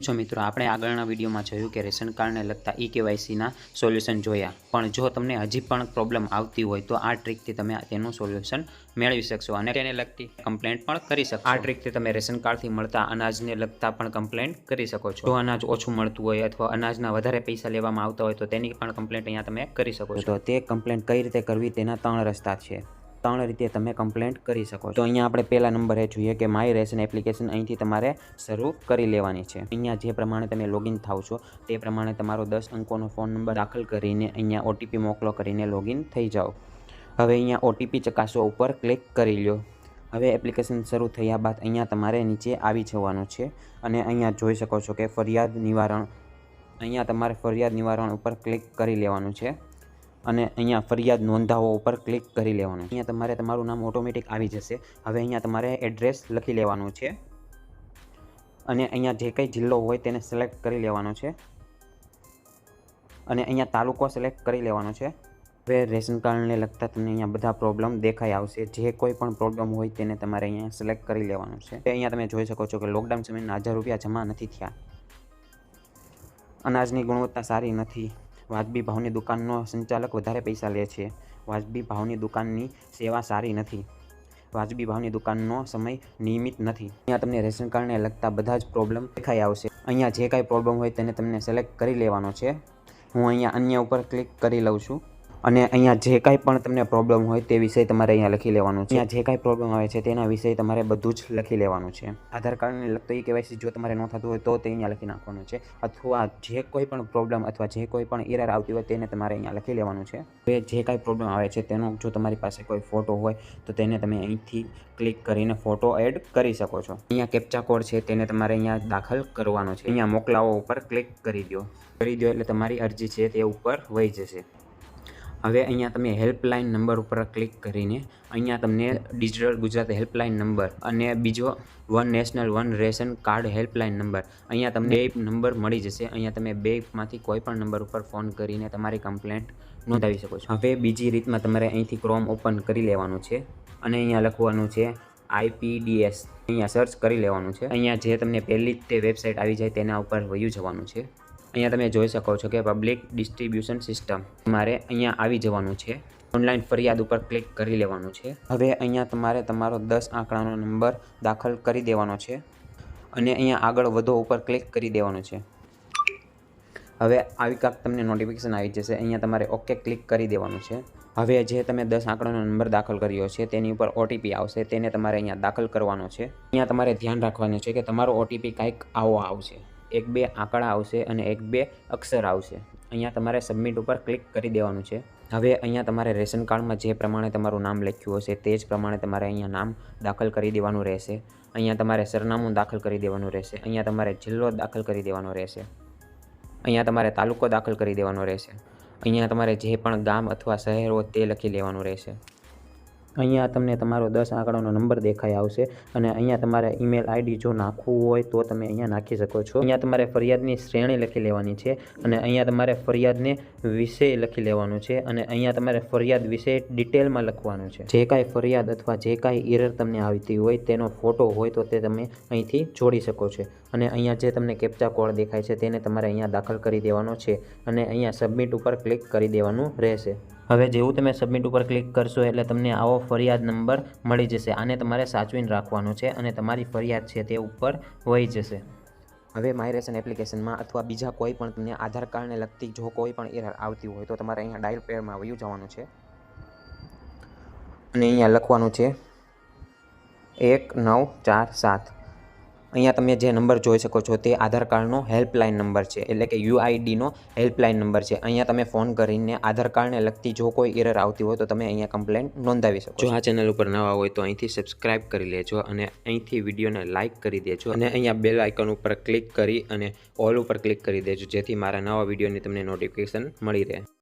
જો મિત્રો આપણે આગળના વિડીયોમાં જોયું કે રેશન કાર્ડને લગતા ઈ-કેવાયસીના સોલ્યુશન જોયા, પણ જો તમને હજી પણ પ્રોબ્લેમ આવતી હોય તો આ ટ્રીકથી તમે તેનું સોલ્યુશન મેળવી શકશો અને તેને લગતી કમ્પ્લેન્ટ પણ કરી શકશો. આ ટ્રીકથી તમે રેશન કાર્ડથી મળતા અનાજને લગતા પણ કમ્પ્લેન્ટ કરી શકો છો. જો અનાજ ઓછું મળતું હોય અથવા અનાજના વધારે પૈસા લેવામાં આવતા હોય તો તેની પણ કમ્પ્લેન્ટ અહીંયા તમે કરી શકો છો. તો તે કમ્પ્લેન્ટ કઈ રીતે કરવી તેના 3 રસ્તા છે. 3 રીતે તમે કમ્પ્લેન્ટ કરી શકો છો. તો અહીંયા આપણે પહેલા નંબરે જોઈએ કે માય રેશન એપ્લિકેશન અહીંથી તમારે શરૂ કરી લેવાની છે. અહીંયા જે પ્રમાણે તમે લોગિન થાવ છો તે પ્રમાણે તમારો 10 અંકોનો ફોન નંબર દાખલ કરીને અહીંયા ઓટીપી મોકલો કરીને લોગિન થઈ જાઓ. હવે અહીંયા ઓટીપી ચકાસો ઉપર ક્લિક કરી લો. હવે એપ્લિકેશન શરૂ થયા બાદ અહીંયા તમારે નીચે આવી જવાનું છે અને અહીંયા જોઈ શકો છો કે ફરિયાદ નિવારણ. અહીંયા તમારે ફરિયાદ નિવારણ ઉપર ક્લિક કરી લેવાનું છે અને અહીંયા ફરિયાદ નોંધાવો ઉપર ક્લિક કરી લેવાનું. અહીંયા તમારે તમારું નામ ઓટોમેટિક આવી જશે. હવે અહીંયા તમારે એડ્રેસ લખી લેવાનું છે અને અહીંયા જે કંઈ જિલ્લો હોય તેને સિલેક્ટ કરી લેવાનો છે અને અહીંયા તાલુકો સિલેક્ટ કરી લેવાનો છે. હવે રેશન કાર્ડને લગતા તમને અહીંયા બધા પ્રોબ્લેમ દેખાઈ આવશે. જે કોઈ પણ પ્રોબ્લેમ હોય તેને તમારે અહીંયા સિલેક્ટ કરી લેવાનું છે. અહીંયા તમે જોઈ શકો છો કે લોકડાઉન સમયના 1000 રૂપિયા જમા નથી થયા, અનાજની ગુણવત્તા સારી નથી, વાજબી ભાવની દુકાનનો સંચાલક વધારે પૈસા લે છે, વાજબી ભાવની દુકાનની સેવા સારી નથી, વાજબી ભાવની દુકાનનો સમય નિયમિત નથી. અહીંયા તમને રેશન કાર્ડને લગતા બધા જ પ્રોબ્લેમ દેખાઈ આવશે. અહીંયા જે કાંઈ પ્રોબ્લેમ હોય તેને તમને સિલેક્ટ કરી લેવાનો છે. હું અહીંયા અન્ય ઉપર ક્લિક કરી લઉં છું અને અહીંયા જે કાંઈ પણ તમને પ્રોબ્લેમ હોય તે વિષય તમારે અહીંયા લખી લેવાનું છે. અહીંયા જે કાંઈ પ્રોબ્લેમ આવે છે તેના વિષય તમારે બધું જ લખી લેવાનું છે. આધાર કાર્ડને લગતો ઈ-કેવાયસી જો તમારે ન થતું હોય તો તે અહીંયા લખી નાખવાનું છે, અથવા જે કોઈ પણ પ્રોબ્લેમ અથવા જે કોઈ પણ એરર આવતી હોય તેને તમારે અહીંયા લખી લેવાનું છે. હવે જે કાંઈ પ્રોબ્લેમ આવે છે તેનો જો તમારી પાસે કોઈ ફોટો હોય તો તેને તમે અહીંથી ક્લિક કરીને ફોટો એડ કરી શકો છો. અહીંયા કેપ્ચા કોડ છે તેને તમારે અહીંયા દાખલ કરવાનો છે. અહીંયા મોકલાવો ઉપર ક્લિક કરી દો એટલે તમારી અરજી છે તે ઉપર વહી જશે. હવે અહીંયા તમે હેલ્પલાઇન નંબર ઉપર ક્લિક કરીને અહીંયા તમને ડિજિટલ ગુજરાત હેલ્પલાઇન નંબર અને બીજો one national one ration card helpline number, અહીંયા તમને 2 નંબર મળી જશે. અહીંયા તમે 2માંથી કોઈ પણ નંબર ઉપર ફોન કરીને તમારી કમ્પ્લેન્ટ નોંધાવી શકો છો. હવે બીજી રીતમાં તમારે અહીંથી ક્રોમ ઓપન કરી લેવાનું છે અને અહીંયા લખવાનું છે IPDS. અહીંયા સર્ચ કરી લેવાનું છે. અહીંયા જે તમને પહેલી જ તે વેબસાઇટ આવી જાય તેના ઉપર વયું જવાનું છે. અહીંયા તમે જોઈ શકો છો કે પબ્લિક ડિસ્ટ્રીબ્યુશન સિસ્ટમ તમારે અહીંયા આવી જવાનું છે. ઓનલાઈન ફરિયાદ ઉપર ક્લિક કરી લેવાનું છે. હવે અહીંયા તમારે તમારો 10 આંકડાનો નંબર દાખલ કરી દેવાનો છે અને અહીંયા આગળ વધો ઉપર ક્લિક કરી દેવાનું છે. હવે આવી કાંક તમને નોટિફિકેશન આવી જશે. અહીંયા તમારે ઓકે ક્લિક કરી દેવાનું છે. હવે જે તમે 10 આંકડાનો નંબર દાખલ કર્યો છે તેની ઉપર ઓટીપી આવશે, તેને તમારે અહીંયા દાખલ કરવાનો છે. અહીંયા તમારે ધ્યાન રાખવાનું છે કે તમારો ઓટીપી કાંઈક આવો આવશે, 1-2 આંકડા આવશે અને 1-2 અક્ષર આવશે. અહીંયા તમારે સબમિટ ઉપર ક્લિક કરી દેવાનું છે. હવે અહીંયા તમારે રેશન કાર્ડમાં જે પ્રમાણે તમારું નામ લખ્યું હશે તે જ પ્રમાણે તમારે અહીંયા નામ દાખલ કરી દેવાનું રહેશે. અહીંયા તમારે સરનામું દાખલ કરી દેવાનું રહેશે. અહીંયા તમારે જિલ્લો દાખલ કરી દેવાનો રહેશે. અહીંયા તમારે તાલુકો દાખલ કરી દેવાનો રહેશે. અહીંયા તમારે જે પણ ગામ અથવા શહેર હોય તે લખી લેવાનું રહેશે. અહીંયા તમને તમારો 10 આંકડાનો નંબર દેખાઈ આવશે અને અહીંયા તમારે ઈમેલ આઈડી જો નાખવું હોય તો તમે અહીંયા નાખી શકો છો. અહીંયા તમારે ફરિયાદની શ્રેણી લખી લેવાની છે અને અહીંયા તમારે ફરિયાદને વિષય લખી લેવાનું છે અને અહીંયા તમારે ફરિયાદ વિશે ડિટેલમાં લખવાનું છે. જે કાંઈ ફરિયાદ અથવા જે કાંઈ એરર તમને આવતી હોય તેનો ફોટો હોય તો તે તમે અહીંથી જોડી શકો છો અને અહીંયા જે તમને કેપ્ચા કોડ દેખાય છે તેને તમારે અહીંયા દાખલ કરી દેવાનો છે અને અહીંયા સબમિટ ઉપર ક્લિક કરી દેવાનું રહેશે. હવે જેવું તમે સબમિટ ઉપર ક્લિક કરશો એટલે તમને આવો ફરિયાદ નંબર મળી જશે. આને તમારે સાચવીને રાખવાનો છે અને તમારી ફરિયાદ છે તે ઉપર વહી જશે. હવે માય રેશન એપ્લિકેશનમાં અથવા બીજા કોઈ પણ તમને આધાર કાર્ડને લગતી જો કોઈ પણ એરર આવતી હોય તો તમારે અહીંયા ડાયલ પેડમાં વયું જવાનું છે અને અહીંયા લખવાનું છે 1947. અહીંયા તમે જે નંબર જોઈ શકો છો તે આધાર કાર્ડનો હેલ્પલાઇન નંબર છે, એટલે કે UIDનો હેલ્પલાઇન નંબર છે. અહીંયા તમે ફોન કરીને આધાર કાર્ડને લગતી જો કોઈ એરર આવતી હોય તો તમે અહીંયા કમ્પ્લેન્ટ નોંધાવી શકો છો. જો આ ચેનલ ઉપર નવા હોય તો અહીંથી સબસ્ક્રાઇબ કરી લેજો અને અહીંથી વિડીયોને લાઇક કરી દેજો અને અહીંયા બેલ આઇકન ઉપર ક્લિક કરી અને ઓલ ઉપર ક્લિક કરી દેજો, જેથી મારા નવા વિડીયોની તમને નોટિફિકેશન મળી રહે.